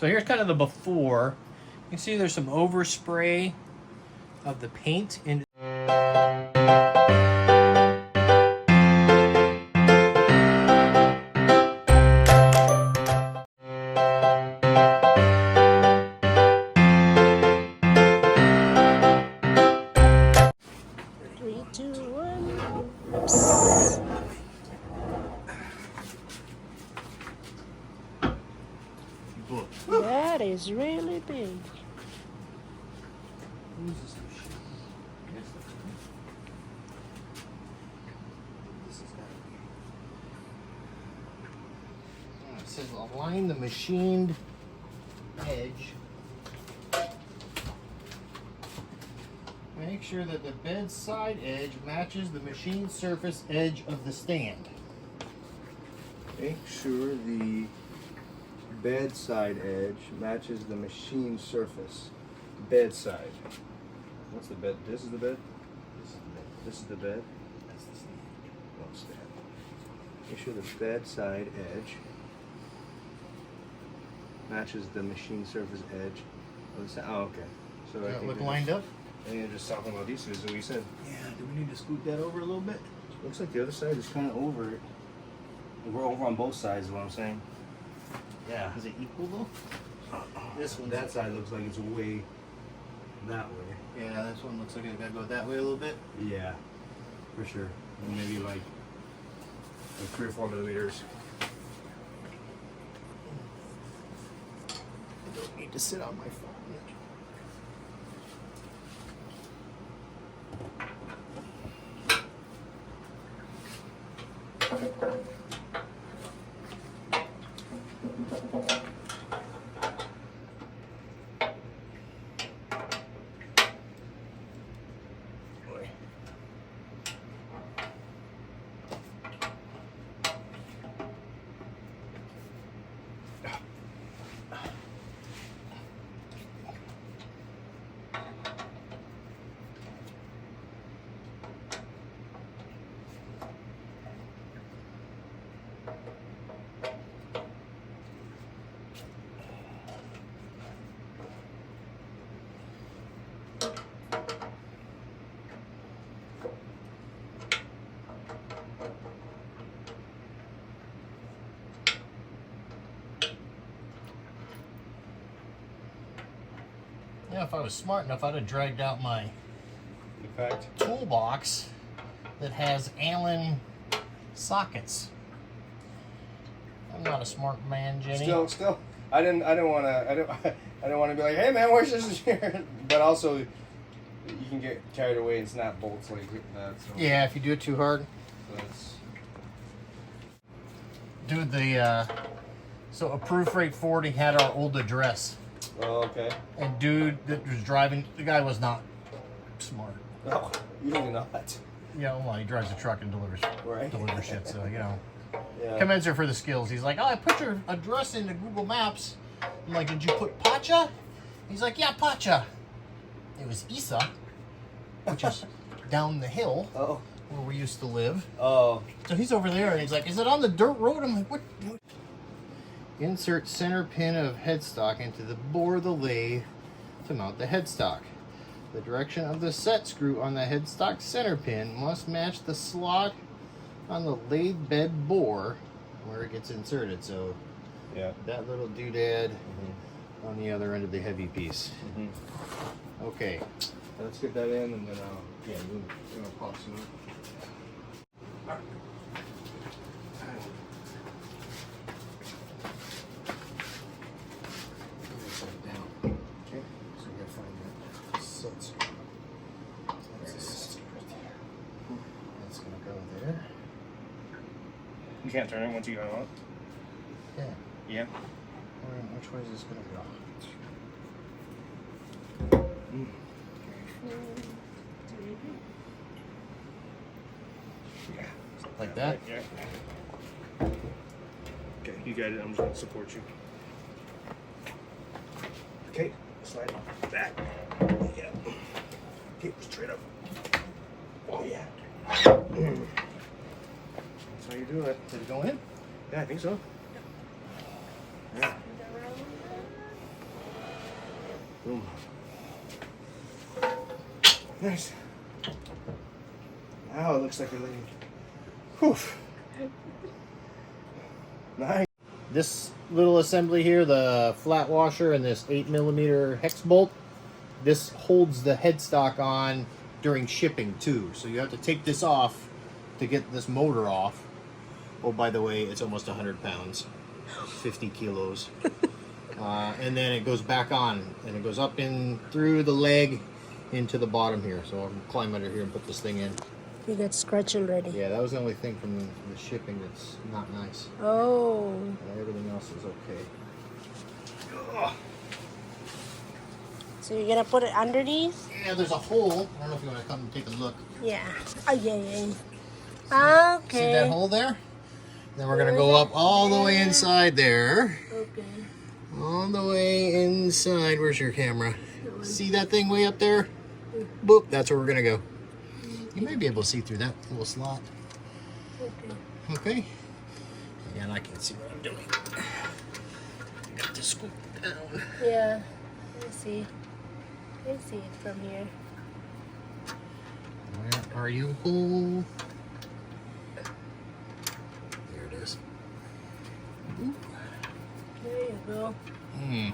So here's kind of the before. You can see there's some overspray of the paint in. 3, 2, 1. Oops. That is really big. It says align the machined edge. Make sure that the bed side edge matches the machined surface edge of the stand. Make sure the bed side edge matches the machine surface. Bed side. What's the bed? This is the bed? This is the bed. This is the bed? That's the stand. Oh, stand. Make sure the bed side edge matches the machine surface edge of the stand. Oh, okay. So Does I that think look you're lined just, up? and you're just talking about these two, is what you said. Yeah, do we need to scoot that over a little bit? Looks like the other side is kind of over it. We're over on both sides, is what I'm saying. Yeah. Is it equal though? This one, that side looks like it's way that way. Yeah, this one looks like it gotta go that way a little bit. Yeah, for sure. And maybe like 3 or 4 millimeters. I don't need to sit on my phone. Yeah, if I was smart enough, I'd have dragged out my toolbox that has Allen sockets. I'm not a smart man, Jenny. Still, I didn't want to be like, hey man, where's this here? But also, you can get carried away and snap bolts like that. So. Yeah, if you do it too hard. That's... Dude, so Approved Freight Forwarding had our old address. Oh, okay. And dude that was driving, the guy was not smart. No, usually not. Yeah, well, he drives a truck and delivers shit, so, you know. Yeah. Commensurate for the skills. He's like, oh, I put your address into Google Maps. I'm like, did you put Pacha? He's like, yeah, Pacha. It was Isa, which is down the hill where we used to live. Oh. So he's over there, and he's like, is it on the dirt road? I'm like, what? Insert center pin of headstock into the bore of the lathe to mount the headstock. The direction of the set screw on the headstock center pin must match the slot on the lathe bed bore where it gets inserted. So yeah, that little doodad on the other end of the heavy piece. Okay. Let's get that in, and then we'll pop some up. You can't turn it once you go out? Yeah. Yeah? Which way is this going to go? Yeah. Like that? Yeah. Okay, you got it. I'm just going to support you. Okay, slide it back. Yeah. Okay, straight up. Oh, yeah. That's how you do it. Did it go in? Yeah, I think so. Yeah. Boom. Nice. Now it looks like a lathe. Whew. Nice. This little assembly here, the flat washer and this 8mm hex bolt, this holds the headstock on during shipping too. So you have to take this off to get this motor off. Oh, by the way, it's almost 100 pounds, 50 kilos. And then it goes back on, and it goes up in through the leg into the bottom here. So I'll climb under here and put this thing in. You got scratch already. Yeah, that was the only thing from the shipping that's not nice. Oh. Everything else is okay. So you're gonna put it underneath? Yeah, there's a hole. I don't know if you want to come and take a look. Yeah. Oh, yeah. Okay. See that hole there? Then we're gonna go up all the way inside there. Okay. All the way inside. Where's your camera? See that thing way up there? Boop. That's where we're gonna go. You may be able to see through that little slot. Okay. Okay. And I can't see what I'm doing. Got to scoop down. Yeah. I see. I see it from here. Where are you, hole? There it is. Ooh. There you go. I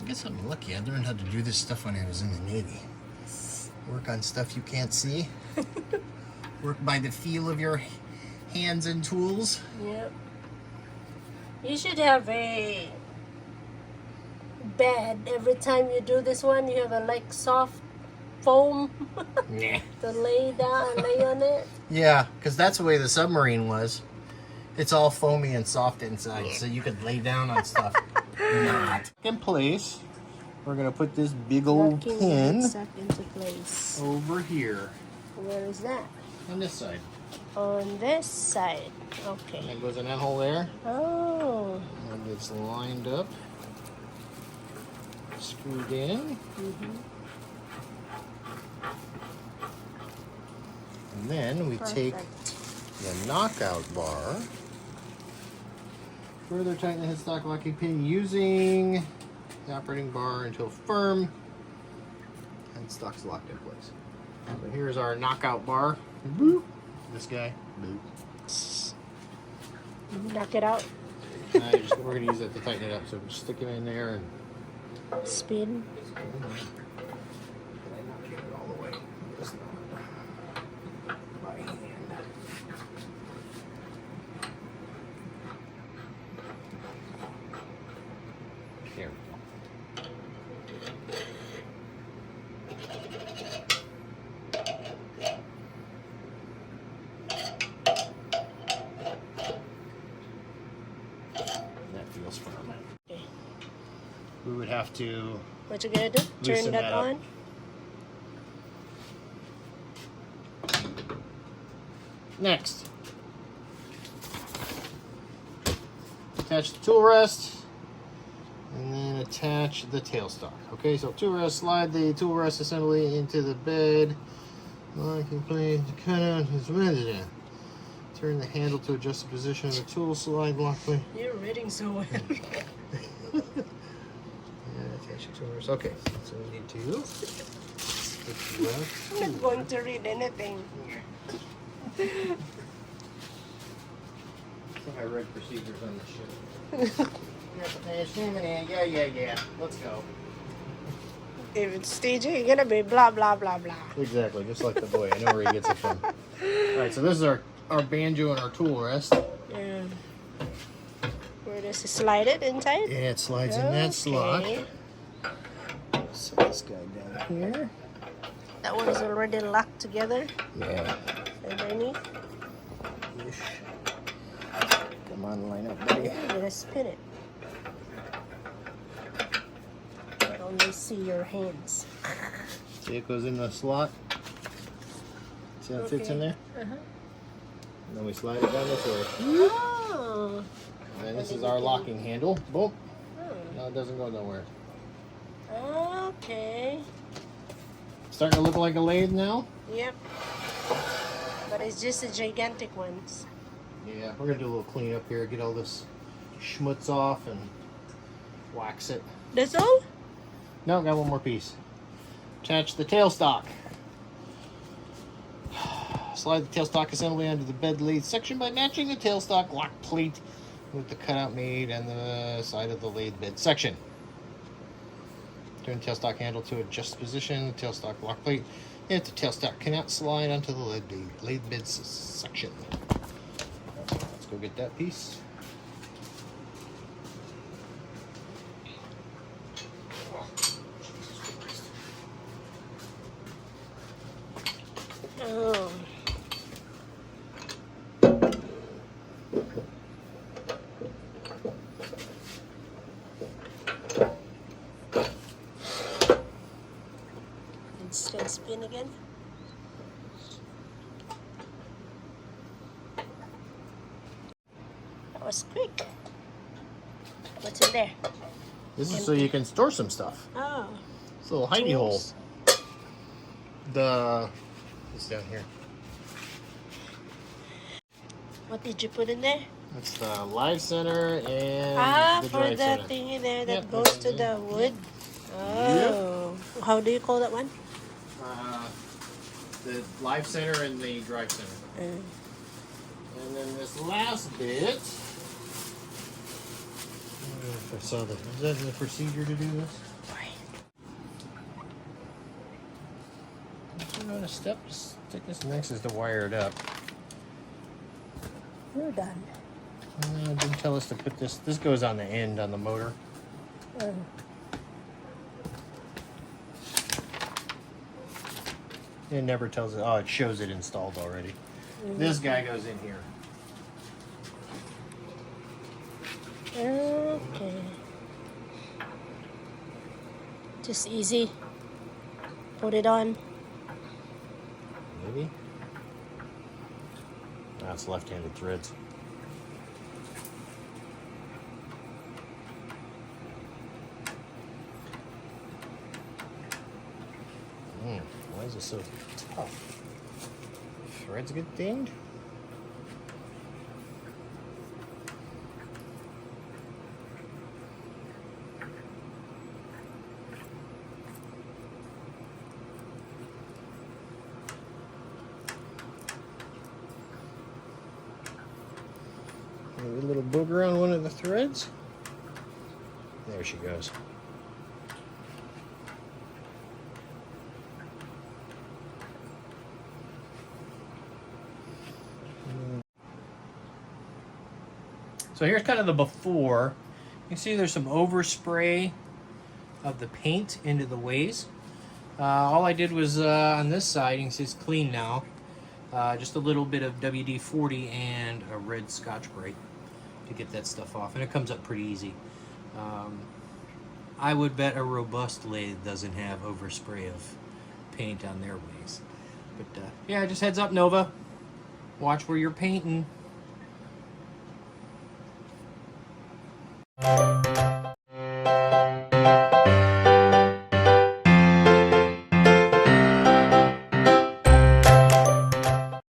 guess I'm lucky. I learned how to do this stuff when I was in the Navy. Work on stuff you can't see. Work by the feel of your hands and tools. Yep. You should have a bed every time you do this one. You have a like soft foam Yeah. to lay down and lay on it. Yeah, because that's the way the submarine was. It's all foamy and soft inside, so you could lay down on stuff. Not. In place, we're gonna put this big old Locking pin it stuck into place. over here Where is that? on this side. On this side. Okay. And it goes in that hole there, Oh. and it's lined up, screwed in. And then we take Perfect. the knockout bar, further tighten the headstock locking pin using the operating bar until firm. Headstock's locked in place. So here's our knockout bar. Boop. This guy. Boop. Knock it out. We're going to use that to tighten it up. So just stick it in there and Spin. all the way. Just by hand. There we go. That feels firm. Okay. We would have to What you gonna do? Loosen Turn that that up. on? next attach the tool rest and then attach the tailstock. Okay, so tool rest, slide the tool rest assembly into the bed. Locking plane to cut out his resident. Turn the handle to adjust the position of the tool, slide lock plane. You're reading so well. Yeah, attach your tool rest. Okay, so we need to switch left. I'm not going to read anything. I think I read procedures on the ship. Yeah. Let's go. If it's staging, you're gonna be blah blah blah blah. Exactly, just like the boy. I know where he gets it from. Alright, so this is our banjo and our tool rest. Yeah. Where does it slide it inside? Yeah, it slides in that slot. Okay. Set this guy down here. That one is already locked together Yeah. underneath. Ish. Come on, line up, buddy. I'm gonna spin it. I only see your hands. See, it goes in the slot. See how it fits in there? Uh-huh. And then we slide it down this way. Oh. And then this is our locking handle. Boom. Oh. No, it doesn't go nowhere. Okay. Starting to look like a lathe now. Yep. But it's just a gigantic ones. Yeah, we're gonna do a little cleanup here, get all this schmutz off and wax it. That's all? No, got one more piece. Attach the tailstock. Slide the tailstock assembly onto the bed lathe section by matching the tailstock lock plate with the cutout made and the side of the lathe bed section. Turn the tailstock handle to adjust position, the tailstock lock plate, and the tailstock cannot slide onto the lathe bed section. Let's go get that piece. Oh. It's gonna spin again. That was quick. What's in there? This is so you can store some stuff. Oh. It's a little hidey hole. Tools. It's down here. What did you put in there? That's the live center and the for drive the center. thingy there that Yep, goes to the wood. Oh. How do you call that one? The live center and the drive center. Mm. And then this last bit. I don't know if I saw that. Is that the procedure to do this? Turn on a step. Just take this next is to wire it up. You're done. Didn't tell us to put this. This goes on the end on the motor. Mm. It never tells it. Oh, it shows it installed already. Mm. This guy goes in here. Okay. Just easy. Put it on. Maybe. That's left-handed threads. Why is it so tough? Threads get dinged? Maybe a little booger on one of the threads. There she goes. So here's kind of the before. You can see there's some overspray of the paint into the ways. All I did was on this side, you can see it's clean now. Just a little bit of WD-40 and a red Scotch-Brite to get that stuff off, and it comes up pretty easy. I would bet a robust lathe doesn't have overspray of paint on their ways. But yeah, just heads up, Nova. Watch where you're painting.